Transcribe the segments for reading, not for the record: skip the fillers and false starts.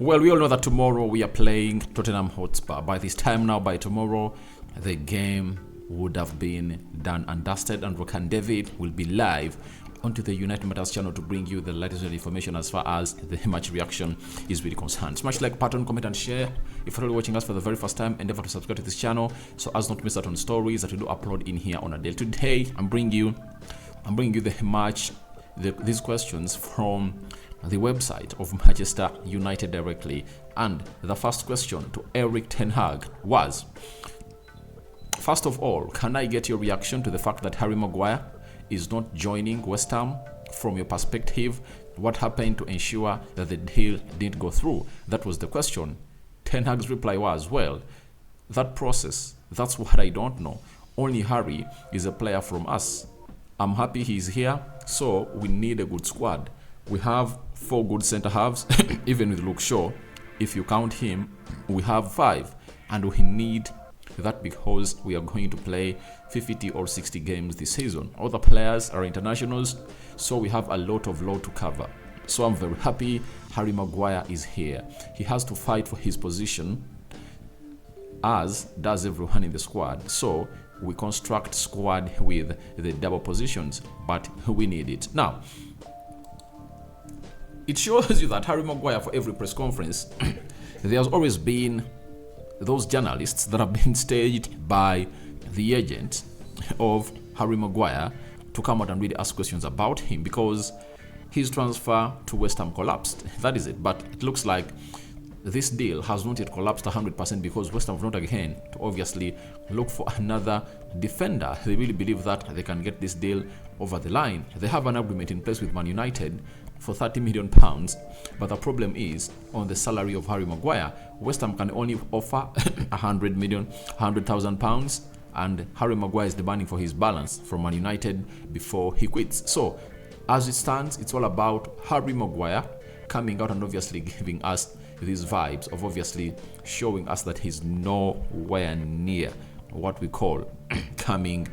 Well, we all know that tomorrow we are playing Tottenham Hotspur. By this time now, by tomorrow, the game would have been done and dusted, and Rokan David will be live onto the United Matters channel to bring you the latest information as far as the match reaction is really concerned. Smash like button, comment and share. If you're watching us for the very first time, endeavor to subscribe to this channel so as not to miss out on stories that we do upload in here on a day. Today, I'm bringing you these questions from the website of Manchester United directly. And the first question to Erik ten Hag was, first of all, can I get your reaction to the fact that Harry Maguire is not joining West Ham? From your perspective, what happened to ensure that the deal didn't go through? That was the question. Ten Hag's reply was, well, that process, that's what I don't know. Only Harry is a player from us. I'm happy he's here, so we need a good squad. We have 4 good centre halves, even with Luke Shaw. If you count him, we have 5, and we need that because we are going to play 50 or 60 games this season. Other players are internationals, so we have a lot to cover. So I'm very happy Harry Maguire is here. He has to fight for his position, as does everyone in the squad. So we construct squad with the double positions, but we need it. Now, it shows you that Harry Maguire, for every press conference, there's always been those journalists that have been staged by the agent of Harry Maguire to come out and really ask questions about him, because his transfer to West Ham collapsed. That is it. But it looks like this deal has not yet collapsed 100% because West Ham have not again to obviously look for another defender. They really believe that they can get this deal over the line. They have an agreement in place with Man United for £30 million, but the problem is on the salary of Harry Maguire. West Ham can only offer £100,000, and Harry Maguire is demanding for his balance from Man United before he quits. So as it stands, it's all about Harry Maguire coming out and obviously giving us these vibes of obviously showing us that he's nowhere near what we call coming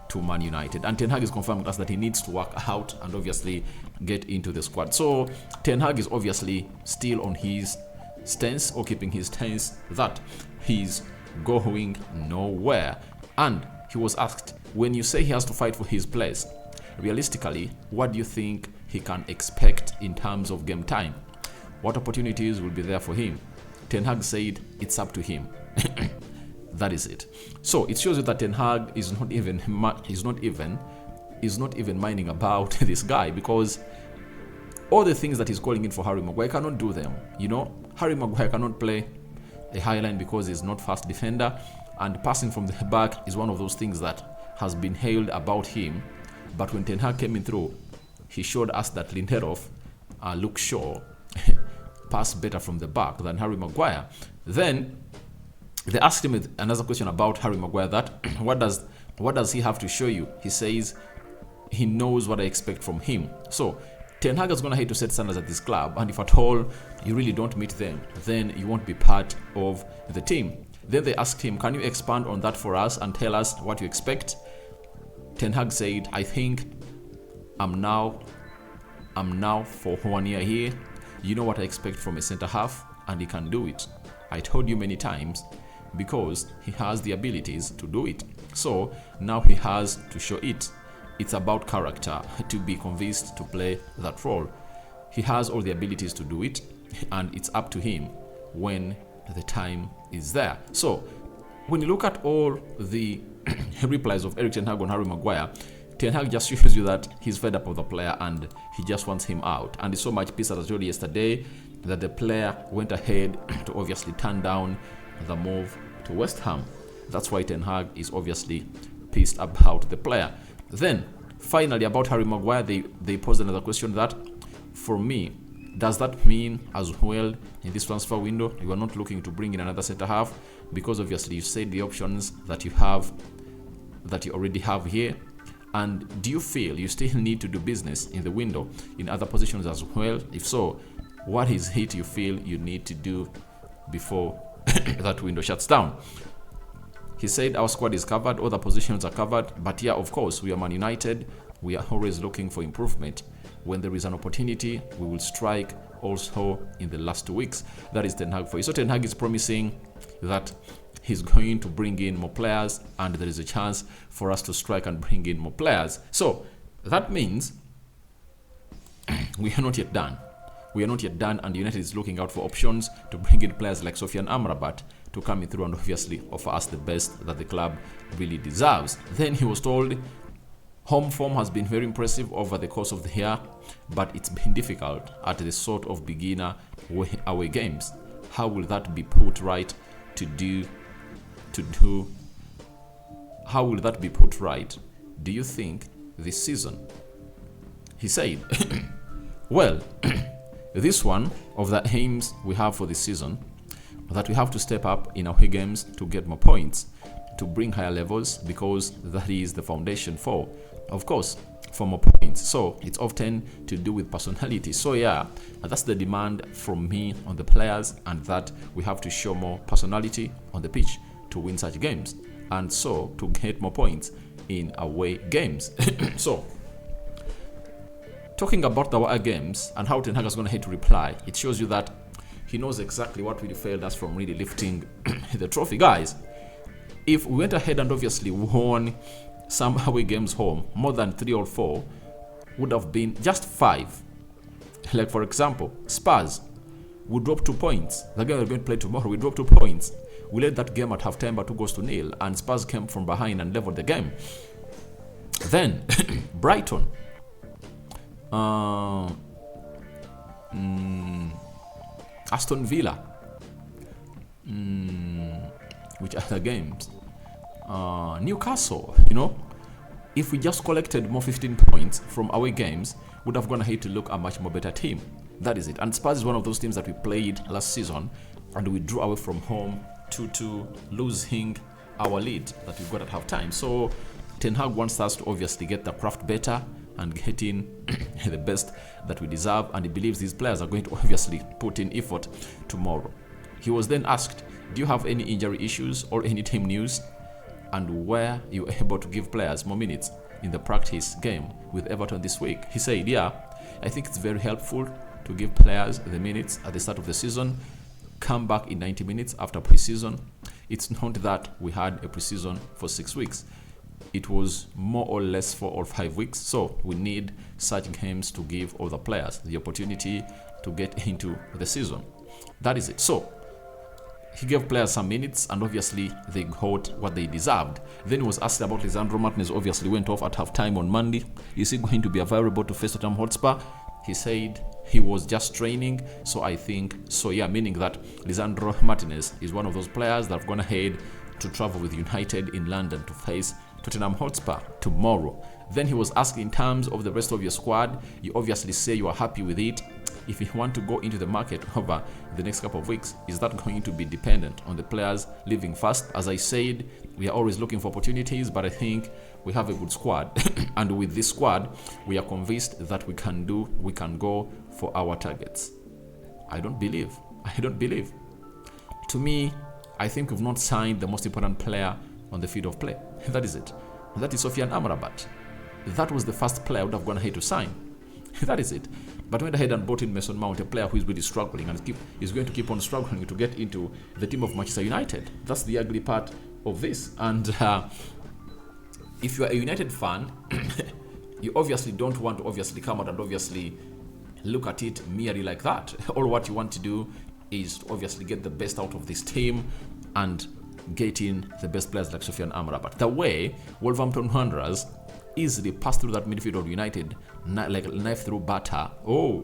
to Man United. And Ten Hag is confirming us that he needs to work out and obviously get into the squad. So Ten Hag is obviously still on his stance, or keeping his stance, that he's going nowhere. And he was asked, when you say he has to fight for his place, realistically, what do you think he can expect in terms of game time? What opportunities will be there for him? Ten Hag said it's up to him. That is it. So it shows you that Ten Hag is not even minding about this guy, because all the things that he's calling in for Harry Maguire cannot do them. You know, Harry Maguire cannot play a high line because he's not fast defender, and passing from the back is one of those things that has been hailed about him. But when Ten Hag came in through, he showed us that Lindelof, Luke Shaw, pass better from the back than Harry Maguire. Then they asked him another question about Harry Maguire, that what does he have to show you? He says he knows what I expect from him. So Ten Hag is going to have to set standards at this club, and if at all you really don't meet them, then you won't be part of the team. Then they asked him, can you expand on that for us and tell us what you expect? Ten Hag said, I think I'm now for 1 year here. You know what I expect from a centre half, and he can do it. I told you many times, because he has the abilities to do it. So now he has to show it. It's about character to be convinced to play that role. He has all the abilities to do it, and it's up to him when the time is there. So when you look at all the replies of Erik ten Hag on Harry Maguire, Ten Hag just shows you that he's fed up of the player and he just wants him out. And it's so much peace, as I told you yesterday, that the player went ahead to obviously turn down the move to West Ham. That's why Ten Hag is obviously pissed about the player. Then finally, about Harry Maguire, they posed another question that, for me, does that mean as well in this transfer window you are not looking to bring in another centre half? Because obviously you said the options that you already have here. And do you feel you still need to do business in the window in other positions as well? If so, what is it you feel you need to do before that window shuts down? He said our squad is covered, other positions are covered, but yeah, of course, we are Man United. We are always looking for improvement. When there is an opportunity, we will strike also in the last 2 weeks. That is Ten Hag for you. So Ten Hag is promising that he's going to bring in more players, and there is a chance for us to strike and bring in more players. So that means we are not yet done. We are not yet done, and United is looking out for options to bring in players like Sofyan Amrabat to come in through and obviously offer us the best that the club really deserves. Then he was told home form has been very impressive over the course of the year, but it's been difficult at the sort of beginner away games. How will that be put right how will that be put right, do you think, this season? He said, well, this one of the aims we have for this season, that we have to step up in away games to get more points, to bring higher levels, because that is the foundation for, of course, for more points. So it's often to do with personality. So yeah, that's the demand from me on the players, and that we have to show more personality on the pitch to win such games, and so to get more points in away games. So talking about the away games and how Ten Hag is going to hate to reply, it shows you that he knows exactly what really failed us from really lifting the trophy. Guys, if we went ahead and obviously won some away games home, more than 3 or 4 would have been just 5. Like for example, Spurs, we dropped 2 points. The game we're going to play tomorrow, we dropped 2 points. We led that game at halftime by 2 goals to nil, and Spurs came from behind and leveled the game. Then Brighton, Aston Villa, which other games? Newcastle, if we just collected more 15 points from away games, would have gone ahead to look a much more better team. That is it. And Spurs is one of those teams that we played last season, and we drew away from home 2-2, losing our lead that we got at halftime. So Ten Hag wants us to obviously get the craft better and get in the best that we deserve, and he believes these players are going to obviously put in effort tomorrow. He was then asked, do you have any injury issues or any team news, and were you able to give players more minutes in the practice game with Everton this week? He said, yeah, I think it's very helpful to give players the minutes at the start of the season, come back in 90 minutes after pre-season. It's not that we had a pre-season for 6 weeks. It was more or less 4 or 5 weeks. So we need such games to give all the players the opportunity to get into the season. That is it. So he gave players some minutes, and obviously they got what they deserved. Then he was asked about Lisandro Martinez. Obviously went off at halftime on Monday. Is he going to be available to face Tottenham Hotspur? He said he was just training. So I think so, yeah, meaning that Lisandro Martinez is one of those players that have gone ahead to travel with United in London to face Tottenham Hotspur tomorrow. Then he was asked, in terms of the rest of your squad, you obviously say you are happy with it. If you want to go into the market over the next couple of weeks, is that going to be dependent on the players leaving fast? As I said, we are always looking for opportunities, but I think we have a good squad. And with this squad, we are convinced that we can go for our targets. I don't believe. To me, I think we've not signed the most important player on the field of play. That is it. That is Sofyan Amrabat. That was the first player I would have gone ahead to sign. That is it. But went ahead and brought in Mason Mount, a player who is really struggling and is going to keep on struggling to get into the team of Manchester United. That's the ugly part of this. And if you are a United fan, you obviously don't want to obviously come out and obviously look at it merely like that. All what you want to do is to obviously get the best out of this team and get in the best players like Sofyan Amrabat. The way Wolverhampton Wanderers easily passed through that midfield of United like a knife through butter. Oh,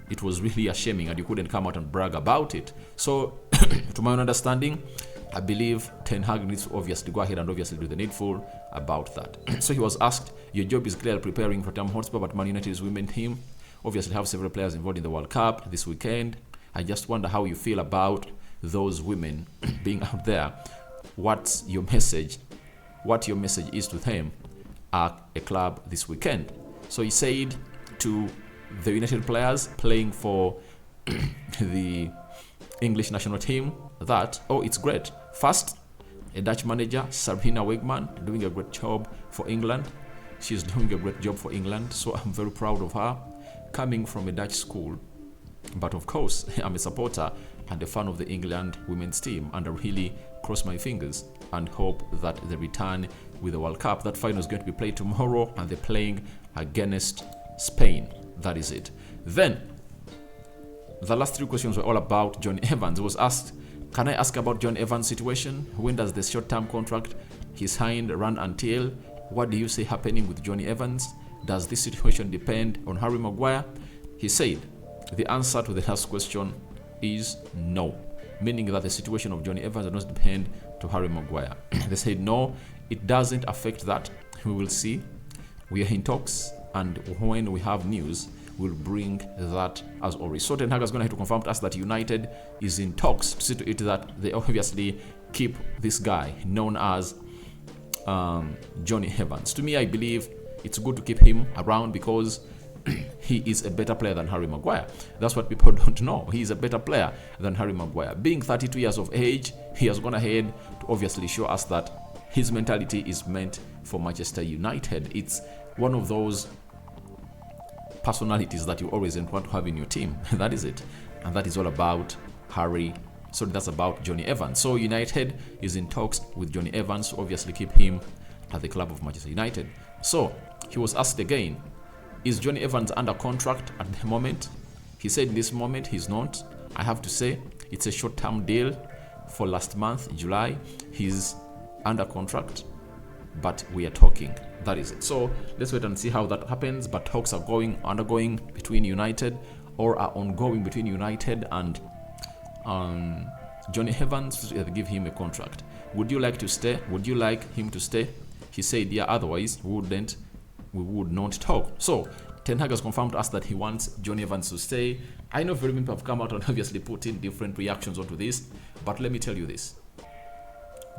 it was really shaming, and you couldn't come out and brag about it. So, to my own understanding, I believe Ten Hag needs to obviously go ahead and obviously do the needful about that. So he was asked, your job is clearly preparing for Tottenham Hotspur, but Man United's women team obviously have several players involved in the World Cup this weekend. I just wonder how you feel about those women being out there. What your message is to them at a club this weekend. So he said to the United players playing for the English national team that, it's great. First, a Dutch manager, Sarina Wegman, doing a great job for England. She's doing a great job for England, so I'm very proud of her. Coming from a Dutch school, But of course, I'm a supporter and a fan of the England women's team, and I really cross my fingers and hope that they return with the World Cup. That final is going to be played tomorrow, and they're playing against Spain. That is it. Then, the last 3 questions were all about John Evans. It was asked, can I ask about John Evans' situation? When does the short-term contract he signed run until? What do you see happening with Johnny Evans? Does this situation depend on Harry Maguire? He said, the answer to the last question is no, meaning that the situation of Johnny Evans does not depend to Harry Maguire. They said no, it doesn't affect that. We will see. We are in talks, and when we have news, we'll bring that as always. So Ten Hag is going to have to confirm to us that United is in talks to see to it that they obviously keep this guy known as Johnny Evans. To me, I believe it's good to keep him around because he is a better player than Harry Maguire. That's what people don't know. He is a better player than Harry Maguire. Being 32 years of age, he has gone ahead to obviously show us that his mentality is meant for Manchester United. It's one of those personalities that you always want to have in your team. That is it. And that is all about Harry. So that's about Johnny Evans. So United is in talks with Johnny Evans to obviously keep him at the club of Manchester United. So he was asked again, is Johnny Evans under contract at the moment? He said in this moment he's not. I have to say it's a short-term deal for last month, July. He's under contract, but we are talking. That is it. So let's wait and see how that happens. But talks are undergoing between United, or are ongoing between United and Johnny Evans to give him a contract. Would you like to stay? Would you like him to stay? He said, yeah, otherwise we would not talk. So Ten Hag has confirmed to us that he wants Johnny Evans to stay. I know very many people have come out and obviously put in different reactions onto this, but let me tell you this.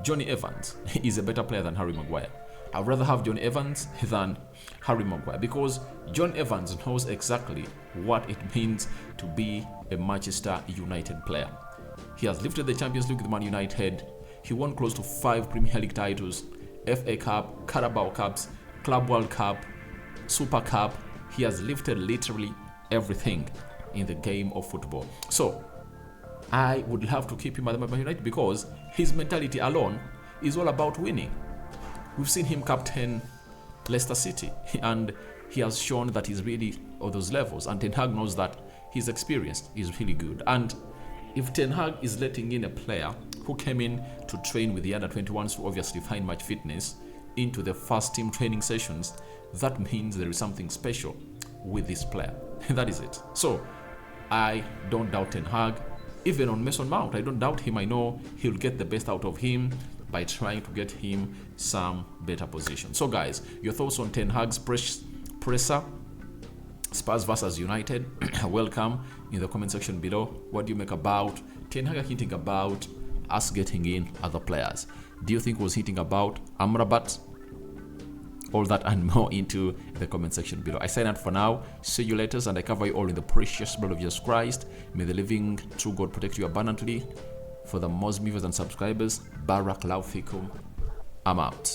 Johnny Evans is a better player than Harry Maguire. I'd rather have John Evans than Harry Maguire because John Evans knows exactly what it means to be a Manchester United player. He has lifted the Champions League with Man United. He won close to 5 Premier League titles, FA Cup, Carabao Cups, Club World Cup, Super Cup. He has lifted literally everything in the game of football. So I would love to keep him at Man United because his mentality alone is all about winning. We've seen him captain Leicester City, and he has shown that he's really on those levels. And Ten Hag knows that his experience is really good. And if Ten Hag is letting in a player who came in to train with the under-21s to obviously find match fitness into the first team training sessions, that means there is something special with this player. That is it. So I don't doubt Ten Hag. Even on Mason Mount, I don't doubt him. I know he'll get the best out of him by trying to get him some better position. So guys, your thoughts on Ten Hag's presser, Spurs versus United, welcome in the comment section below. What do you make about Ten Hag hinting about us getting in other players? Do you think was hinting about Amrabat? All that and more into the comment section below. I sign out for now. See you later, and I cover you all in the precious blood of Jesus Christ. May the living true God protect you abundantly. For the Muslim viewers and subscribers, Barakallahu fikum. I'm out.